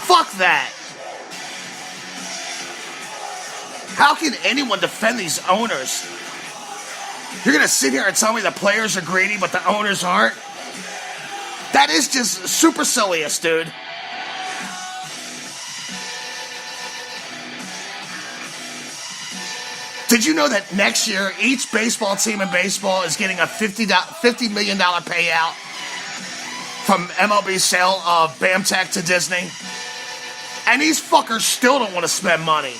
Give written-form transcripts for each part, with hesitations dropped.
Fuck that. How can anyone defend these owners? You're going to sit here and tell me the players are greedy, but the owners aren't? That is just supercilious, dude. Did you know that next year, each baseball team in baseball is getting a $50 million payout from MLB's sale of BAMTech to Disney? And these fuckers still don't want to spend money.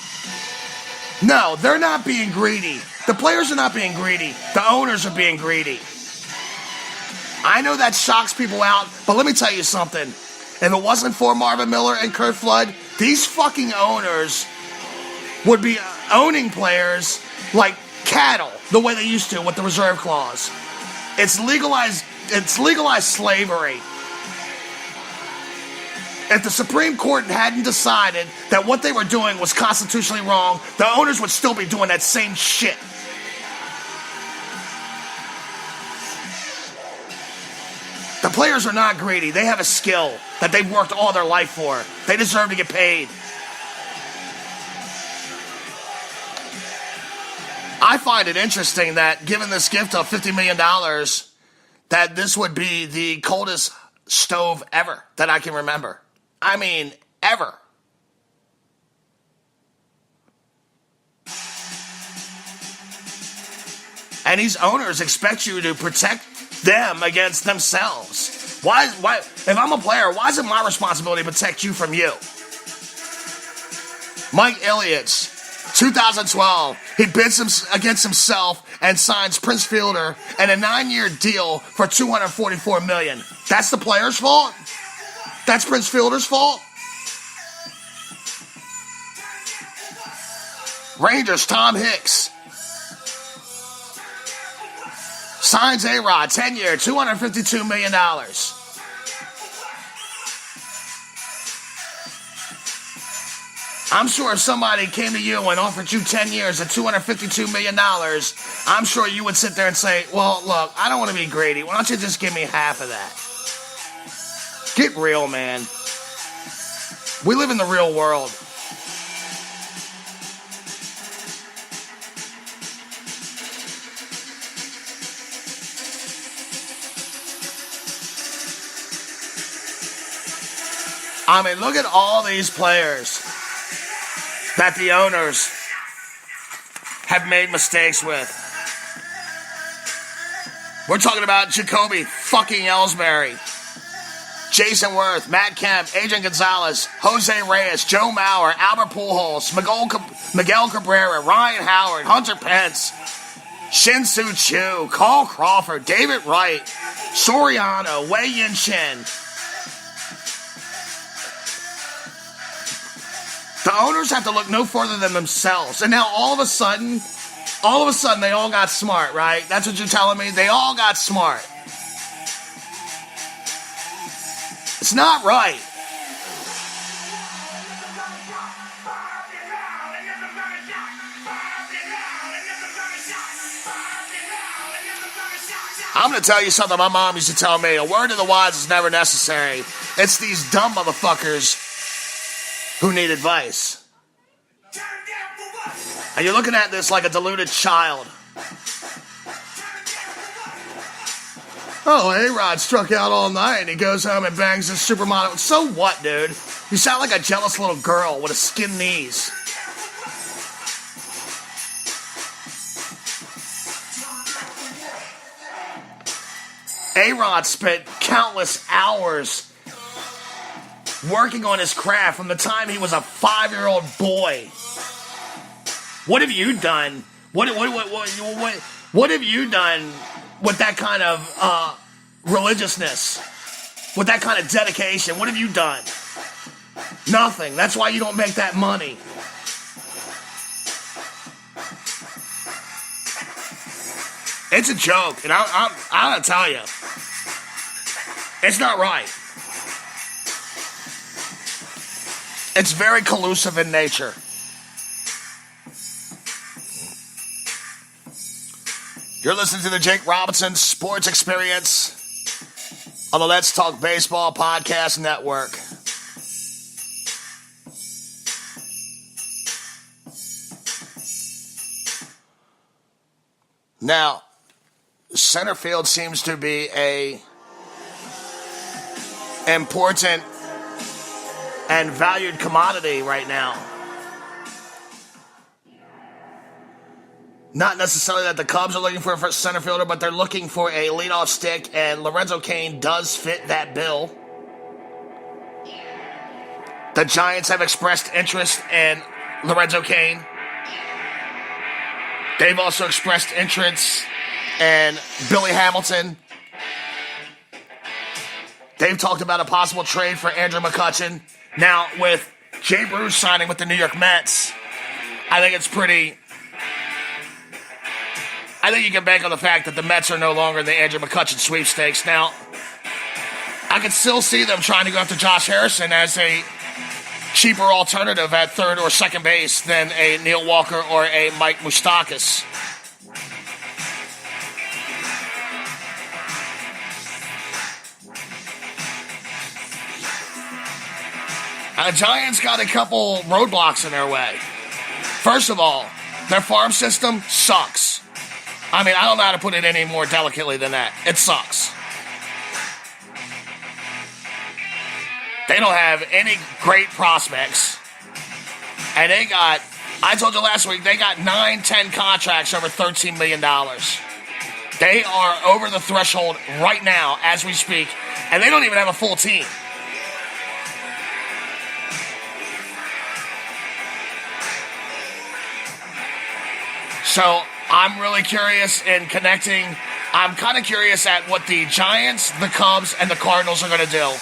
No, they're not being greedy. The players are not being greedy. The owners are being greedy. I know that shocks people out, but let me tell you something. If it wasn't for Marvin Miller and Curt Flood, these fucking owners would be owning players like cattle, the way they used to with the reserve clause. It's legalized slavery. If the Supreme Court hadn't decided that what they were doing was constitutionally wrong, the owners would still be doing that same shit. The players are not greedy. They have a skill that they've worked all their life for. They deserve to get paid. I find it interesting that given this gift of $50 million, that this would be the coldest stove ever that I can remember. I mean, ever. And these owners expect you to protect them against themselves. Why, if I'm a player, why is it my responsibility to protect you from you? Mike Iliich, 2012, he bids against himself and signs Prince Fielder and a 9-year deal for $244 million. That's the player's fault? That's Prince Fielder's fault? Rangers, Tom Hicks signs A-Rod, 10-year, $252 million. I'm sure if somebody came to you and offered you 10 years at $252 million, I'm sure you would sit there and say, well, look, I don't want to be greedy. Why don't you just give me half of that? Get real, man. We live in the real world. I mean, look at all these players that the owners have made mistakes with. We're talking about Jacoby fucking Ellsbury, Jason Worth, Matt Kemp, Adrian Gonzalez, Jose Reyes, Joe Mauer, Albert Pujols, Miguel Cabrera, Ryan Howard, Hunter Pence, Shin-Soo Choo, Carl Crawford, David Wright, Soriano, Wei Yin Chen. The owners have to look no further than themselves. And now all of a sudden, they all got smart, right? That's what you're telling me? They all got smart. It's not right. I'm going to tell you something my mom used to tell me. A word to the wise is never necessary. It's these dumb motherfuckers who need advice. And you're looking at this like a deluded child. Oh, A-Rod struck out all night and he goes home and bangs his supermodel. So what, dude? You sound like a jealous little girl with a skin knees. A-Rod spent countless hours working on his craft from the time he was a 5-year-old boy. What have you done? What have you done with that kind of religiousness? With that kind of dedication? What have you done? Nothing. That's why you don't make that money. It's a joke, and I'm gonna tell you, it's not right. It's very collusive in nature. You're listening to the Jake Robinson Sports Experience on the Let's Talk Baseball Podcast Network. Now, center field seems to be a important and valued commodity right now. Not necessarily that the Cubs are looking for a center fielder, but they're looking for a leadoff stick, and Lorenzo Cain does fit that bill. The Giants have expressed interest in Lorenzo Cain. They've also expressed interest in Billy Hamilton. They've talked about a possible trade for Andrew McCutchen. Now, with Jay Bruce signing with the New York Mets, I think you can bank on the fact that the Mets are no longer in the Andrew McCutchen sweepstakes. Now, I can still see them trying to go after Josh Harrison as a cheaper alternative at third or second base than a Neil Walker or a Mike Moustakas. The Giants got a couple roadblocks in their way. First of all, their farm system sucks. I mean, I don't know how to put it any more delicately than that. It sucks. They don't have any great prospects. And I told you last week, they got 9-10 contracts over $13 million. They are over the threshold right now as we speak, and they don't even have a full team. So I'm really curious in connecting. I'm kind of curious at what the Giants, the Cubs, and the Cardinals are going to do.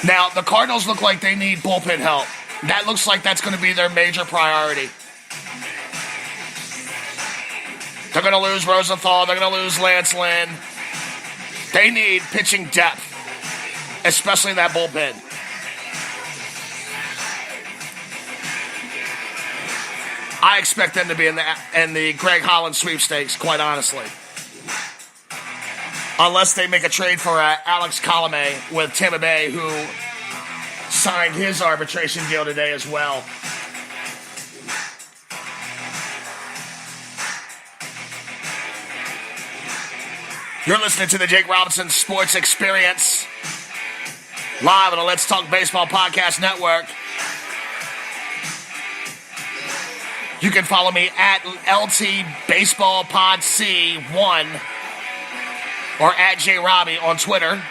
Now, the Cardinals look like they need bullpen help. That looks like that's going to be their major priority. They're going to lose Rosenthal. They're going to lose Lance Lynn. They need pitching depth, especially in that bullpen. I expect them to be in the Greg Holland sweepstakes, quite honestly. Unless they make a trade for Alex Colomé with Tampa Bay, who signed his arbitration deal today as well. You're listening to the Jake Robinson Sports Experience, live on the Let's Talk Baseball Podcast Network. You can follow me at LT Baseball Pod C1 or at JRobbie on Twitter.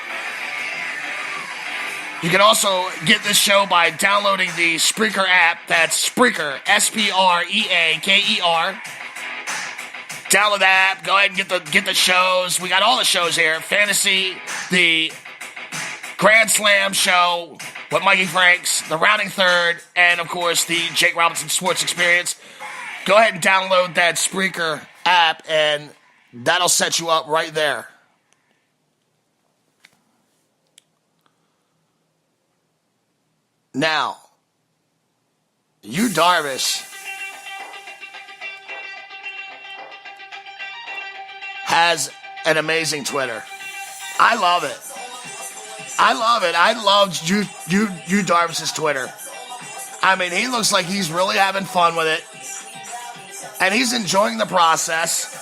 You can also get this show by downloading the Spreaker app. That's Spreaker, Spreaker. Download the app. Go ahead and get the shows. We got all the shows here. Fantasy, the Grand Slam show with Mikey Franks, the Rounding Third, and, of course, the Jake Robinson Sports Experience. Go ahead and download that Spreaker app, and that'll set you up right there. Now, Yu Darvish has an amazing Twitter. I love it. I love Yu Darvish's Twitter. I mean, he looks like he's really having fun with it. And he's enjoying the process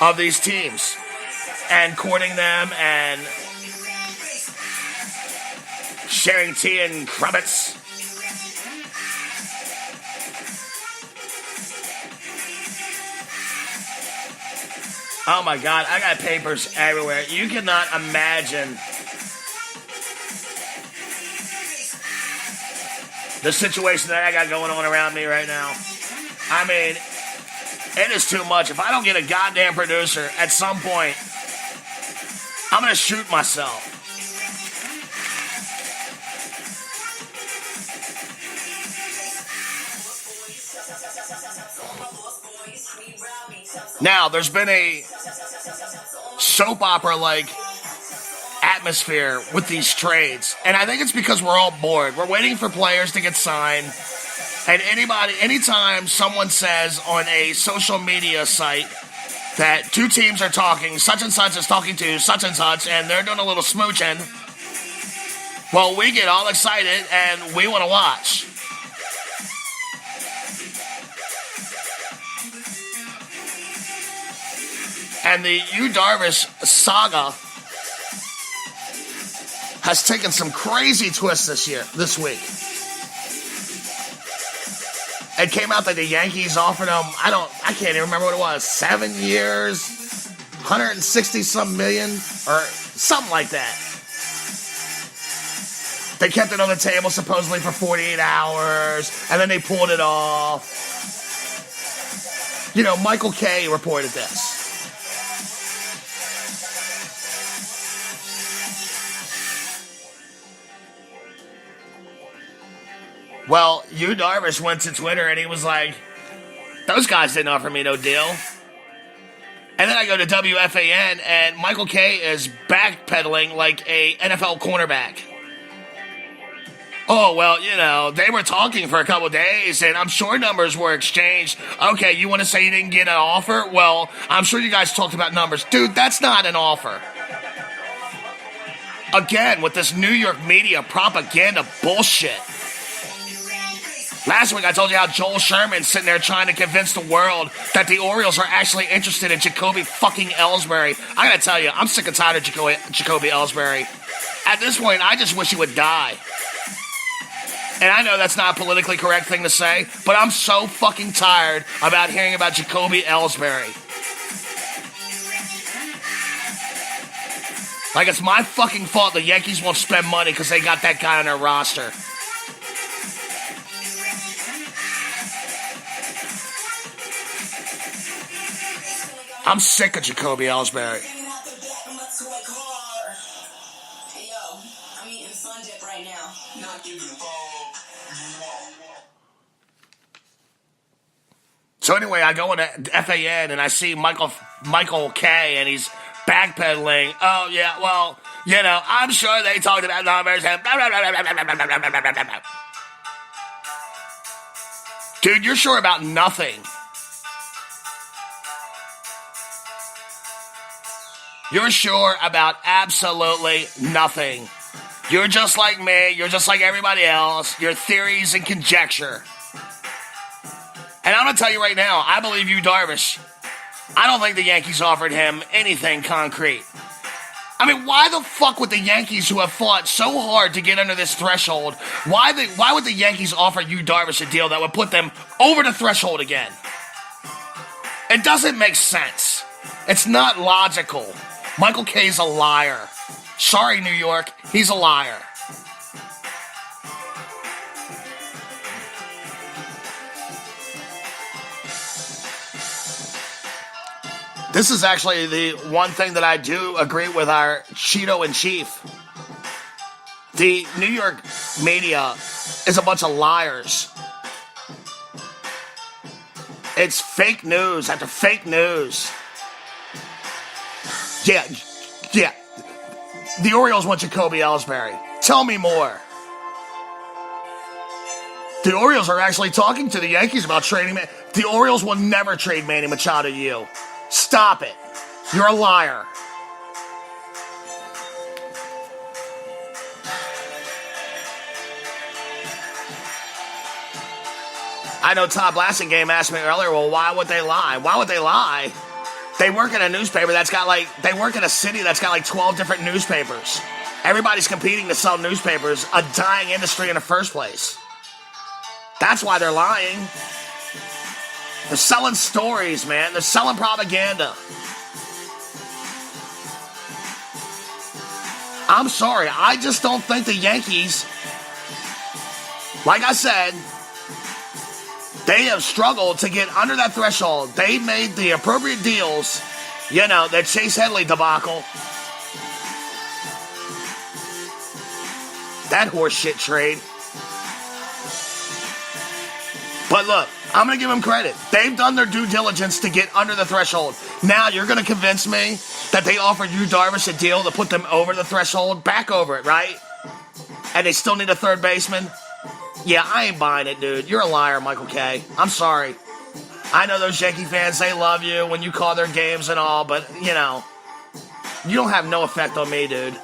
of these teams and courting them and sharing tea and crumpets. Oh my God, I got papers everywhere. You cannot imagine the situation that I got going on around me right now. I mean, it is too much. If I don't get a goddamn producer at some point, I'm going to shoot myself. Now, there's been a soap opera-like atmosphere with these trades, and I think it's because we're all bored. We're waiting for players to get signed, and anytime someone says on a social media site that two teams are talking, such and such is talking to such and such, and they're doing a little smooching, well, we get all excited, and we want to watch. And the Yu Darvish saga has taken some crazy twists this week. It came out that the Yankees offered him, I can't even remember what it was, 7 years, 160 some million, or something like that. They kept it on the table supposedly for 48 hours, and then they pulled it off. You know, Michael Kay reported this. Well, Yu Darvish went to Twitter and he was like, those guys didn't offer me no deal. And then I go to WFAN and Michael Kay is backpedaling like a NFL cornerback. Oh, well, you know, they were talking for a couple days and I'm sure numbers were exchanged. Okay, you want to say you didn't get an offer? Well, I'm sure you guys talked about numbers. Dude, that's not an offer. Again, with this New York media propaganda bullshit. Last week I told you how Joel Sherman's sitting there trying to convince the world that the Orioles are actually interested in Jacoby fucking Ellsbury. I gotta tell you, I'm sick and tired of Jacoby Ellsbury. At this point, I just wish he would die. And I know that's not a politically correct thing to say, but I'm so fucking tired about hearing about Jacoby Ellsbury. Like it's my fucking fault the Yankees won't spend money because they got that guy on their roster. I'm sick of Jacoby Ellsbury. Hey, yo, I'm eating Sun Dip right now. Not giving a fuck. So anyway, I go into FAN and I see Michael Kay and he's backpedaling. Oh, yeah, well, you know, I'm sure they talked about numbers and blah, blah, blah, blah, blah, blah, blah, blah, blah, blah. Dude, you're sure about nothing. You're sure about absolutely nothing. You're just like me. You're just like everybody else. Your theories and conjecture. And I'm going to tell you right now, I believe Yu Darvish. I don't think the Yankees offered him anything concrete. I mean, why the fuck would the Yankees, who have fought so hard to get under this threshold, why would the Yankees offer Yu Darvish a deal that would put them over the threshold again? It doesn't make sense. It's not logical. Michael Kay's a liar. Sorry, New York. He's a liar. This is actually the one thing that I do agree with our Cheeto in chief. The New York media is a bunch of liars. It's fake news after fake news. Yeah. The Orioles want Jacoby Ellsbury. Tell me more. The Orioles are actually talking to the Yankees about trading him. The Orioles will never trade Manny Machado to you. Stop it. You're a liar. I know Todd Blasingame asked me earlier, well, why would they lie? Why would they lie? They work in a newspaper they work in a city that's got like 12 different newspapers. Everybody's competing to sell newspapers, a dying industry in the first place. That's why they're lying. They're selling stories, man. They're selling propaganda. I'm sorry. I just don't think the Yankees, like I said, they have struggled to get under that threshold. They made the appropriate deals. You know, that Chase Headley debacle. That horseshit trade. But look, I'm going to give them credit. They've done their due diligence to get under the threshold. Now you're going to convince me that they offered Yu Darvish a deal to put them over the threshold? Back over it, right? And they still need a third baseman? Yeah, I ain't buying it, dude. You're a liar, Michael Kay. I'm sorry. I know those Yankee fans, they love you when you call their games and all, but, you know, you don't have no effect on me, dude.